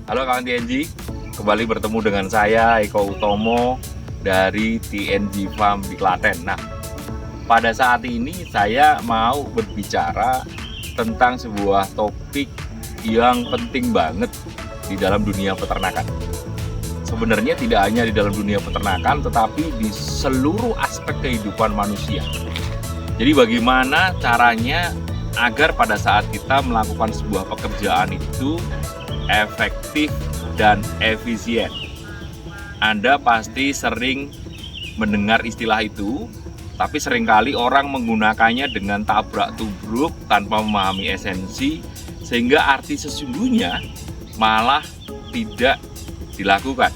Halo kawan TNG, kembali bertemu dengan saya Eko Utomo dari TNG Farm di Klaten. Nah, pada saat ini saya mau berbicara tentang sebuah topik yang penting banget di dalam dunia peternakan. Sebenarnya tidak hanya di dalam dunia peternakan, tetapi di seluruh aspek kehidupan manusia. Jadi bagaimana caranya agar pada saat kita melakukan sebuah pekerjaan itu efektif dan efisien. Anda pasti sering mendengar istilah itu, tapi seringkali orang menggunakannya dengan tabrak-tubruk tanpa memahami esensi, sehingga arti sesungguhnya malah tidak dilakukan.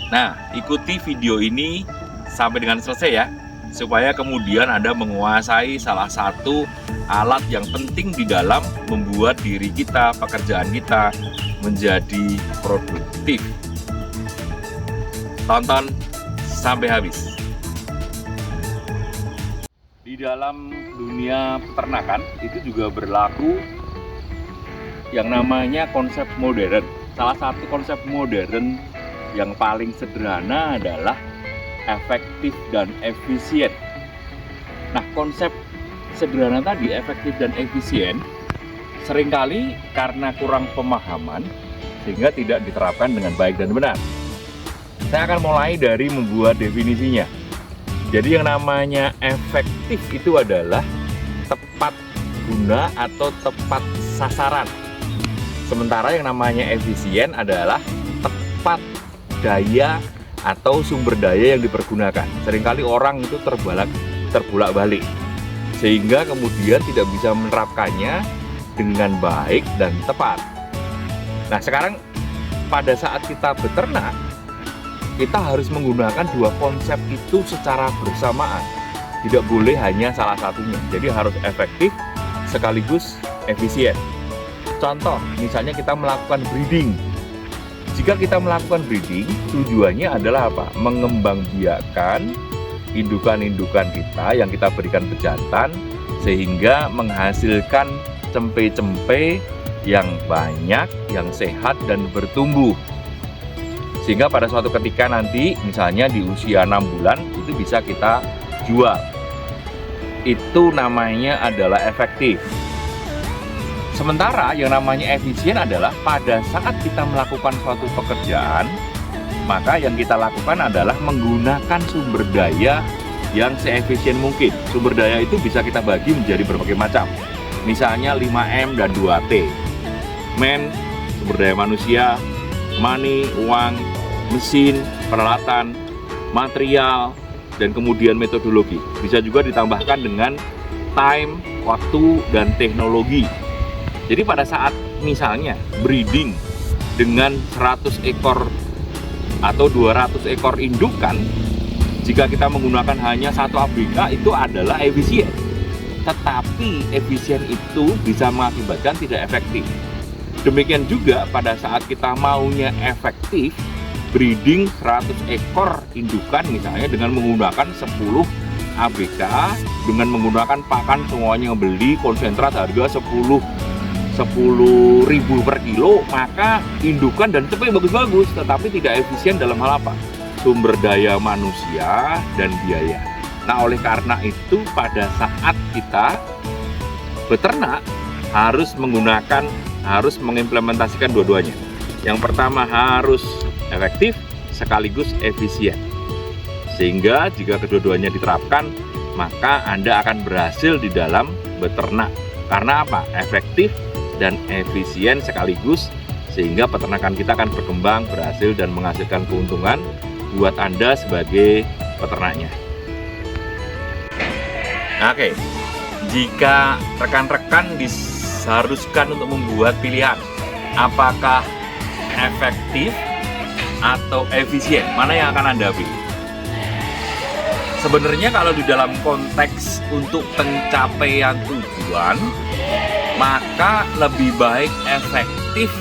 Nah, ikuti video ini sampai dengan selesai ya, supaya kemudian Anda menguasai salah satu alat yang penting di dalam membuat diri kita, pekerjaan kita menjadi produktif. Tonton sampai habis. Di dalam dunia peternakan itu juga berlaku yang namanya konsep modern. Salah satu konsep modern yang paling sederhana adalah efektif dan efisien. Nah, konsep sederhana tadi, efektif dan efisien, seringkali karena kurang pemahaman sehingga tidak diterapkan dengan baik dan benar. Saya akan mulai dari membuat definisinya. Jadi yang namanya efektif itu adalah tepat guna atau tepat sasaran. Sementara yang namanya efisien adalah tepat daya atau sumber daya yang dipergunakan. Seringkali orang itu terbolak-balik, sehingga kemudian tidak bisa menerapkannya dengan baik dan tepat. Nah, sekarang pada saat kita beternak, kita harus menggunakan dua konsep itu secara bersamaan. Tidak boleh hanya salah satunya. Jadi harus efektif sekaligus efisien. Contoh, misalnya kita melakukan breeding. Jika kita melakukan breeding, tujuannya adalah apa? Mengembangbiakkan indukan-indukan kita yang kita berikan pejantan sehingga menghasilkan cempe-cempe yang banyak, yang sehat dan bertumbuh. Sehingga pada suatu ketika nanti misalnya di usia 6 bulan itu bisa kita jual. Itu namanya adalah efektif. Sementara yang namanya efisien adalah pada saat kita melakukan suatu pekerjaan, maka yang kita lakukan adalah menggunakan sumber daya yang seefisien mungkin. Sumber daya itu bisa kita bagi menjadi berbagai macam. Misalnya 5M dan 2T. Men, sumber daya manusia, money, uang, mesin, peralatan, material, dan kemudian metodologi. Bisa juga ditambahkan dengan time, waktu, dan teknologi. Jadi pada saat misalnya breeding dengan 100 ekor atau 200 ekor indukan, jika kita menggunakan hanya satu ABK itu adalah efisien. Tetapi efisien itu bisa mengakibatkan tidak efektif. Demikian juga pada saat kita maunya efektif, breeding 100 ekor indukan misalnya dengan menggunakan 10 ABK, dengan menggunakan pakan semuanya beli konsentrat harga 10.000 per kilo, maka indukan dan cempe bagus-bagus, tetapi tidak efisien dalam hal apa? Sumber daya manusia dan biaya. Nah, oleh karena itu pada saat kita beternak harus mengimplementasikan dua-duanya. Yang pertama harus efektif sekaligus efisien. Sehingga jika kedua-duanya diterapkan, maka Anda akan berhasil di dalam beternak. Karena apa? Efektif dan efisien sekaligus, sehingga peternakan kita akan berkembang, berhasil, dan menghasilkan keuntungan buat Anda sebagai peternaknya. Oke, jika rekan-rekan diharuskan untuk membuat pilihan, apakah efektif atau efisien, mana yang akan Anda pilih? Sebenarnya kalau di dalam konteks untuk pencapaian tujuan, maka lebih baik efektif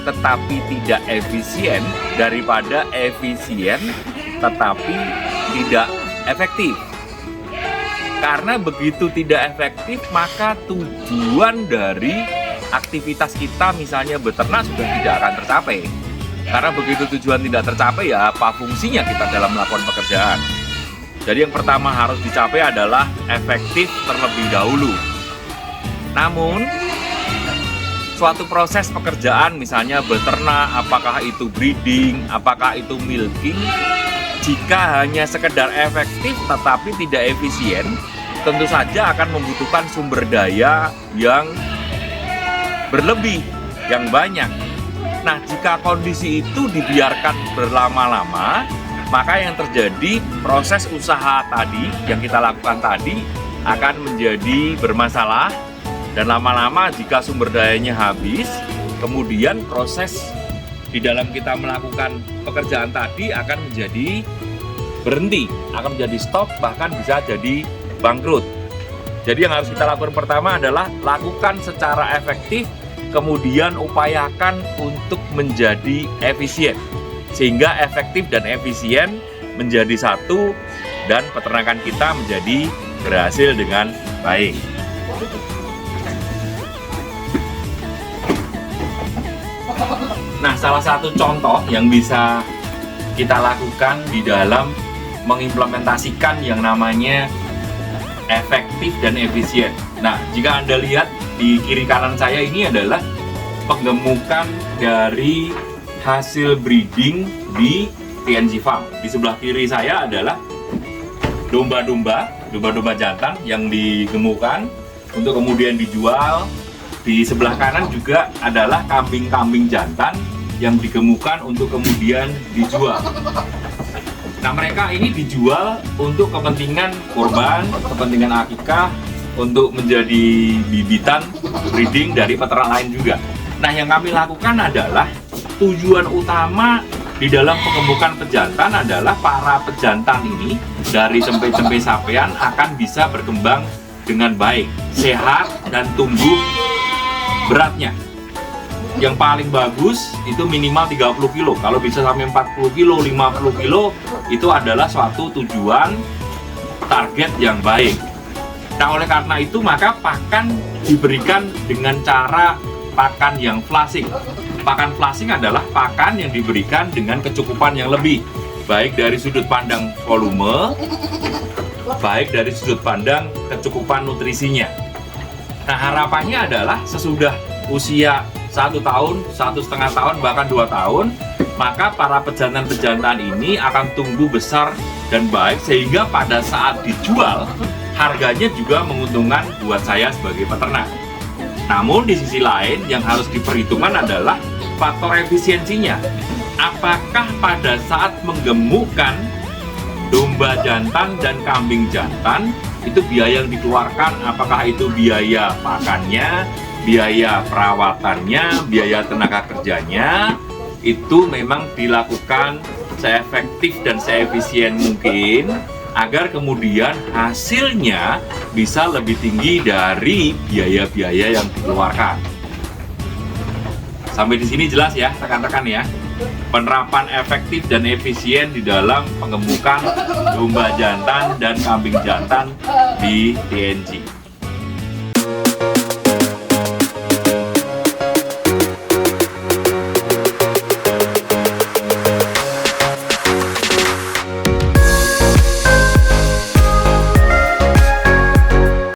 tetapi tidak efisien daripada efisien tetapi tidak efektif. Karena begitu tidak efektif, maka tujuan dari aktivitas kita misalnya beternak sudah tidak akan tercapai. Karena begitu tujuan tidak tercapai, ya apa fungsinya kita dalam melakukan pekerjaan. Jadi yang pertama harus dicapai adalah efektif terlebih dahulu. Namun, suatu proses pekerjaan misalnya beternak, apakah itu breeding, apakah itu milking, jika hanya sekedar efektif tetapi tidak efisien, tentu saja akan membutuhkan sumber daya yang berlebih, yang banyak. Nah, jika kondisi itu dibiarkan berlama-lama, maka yang terjadi proses usaha tadi yang kita lakukan tadi akan menjadi bermasalah, dan lama-lama jika sumber dayanya habis, kemudian proses di dalam kita melakukan pekerjaan tadi akan menjadi berhenti, akan menjadi stop, bahkan bisa jadi bangkrut. Jadi yang harus kita lakukan pertama adalah lakukan secara efektif, kemudian upayakan untuk menjadi efisien, sehingga efektif dan efisien menjadi satu dan peternakan kita menjadi berhasil dengan baik. Nah, salah satu contoh yang bisa kita lakukan di dalam mengimplementasikan yang namanya efektif dan efisien. Nah, jika Anda lihat di kiri kanan saya ini adalah penggemukan dari hasil breeding di TNG Farm. Di sebelah kiri saya adalah domba-domba jantan yang digemukan untuk kemudian dijual. Di sebelah kanan juga adalah kambing-kambing jantan yang digemukan untuk kemudian dijual. Nah, mereka ini dijual untuk kepentingan kurban, kepentingan akikah, untuk menjadi bibitan breeding dari peternak lain juga. Nah, yang kami lakukan adalah tujuan utama di dalam pengemukan pejantan adalah para pejantan ini dari tempe-tempe sapian akan bisa berkembang dengan baik, sehat, dan tumbuh beratnya. Yang paling bagus itu minimal 30 kilo, kalau bisa sampai 40 kilo, 50 kilo, itu adalah suatu tujuan target yang baik. Nah, oleh karena itu maka pakan diberikan dengan cara pakan yang flushing. Pakan flushing adalah pakan yang diberikan dengan kecukupan yang lebih, baik dari sudut pandang volume, baik dari sudut pandang kecukupan nutrisinya. Nah, harapannya adalah sesudah usia 1 tahun, 1,5 tahun, bahkan 2 tahun, maka para pejantan-pejantan ini akan tumbuh besar dan baik, sehingga pada saat dijual harganya juga menguntungkan buat saya sebagai peternak. Namun di sisi lain yang harus diperhitungkan adalah faktor efisiensinya. Apakah pada saat menggemukkan domba jantan dan kambing jantan itu biaya yang dikeluarkan, apakah itu biaya pakannya, biaya perawatannya, biaya tenaga kerjanya, itu memang dilakukan seefektif dan seefisien mungkin, agar kemudian hasilnya bisa lebih tinggi dari biaya-biaya yang dikeluarkan. Sampai di sini jelas ya rekan-rekan ya, penerapan efektif dan efisien di dalam pengemukan domba jantan dan kambing jantan di TNG.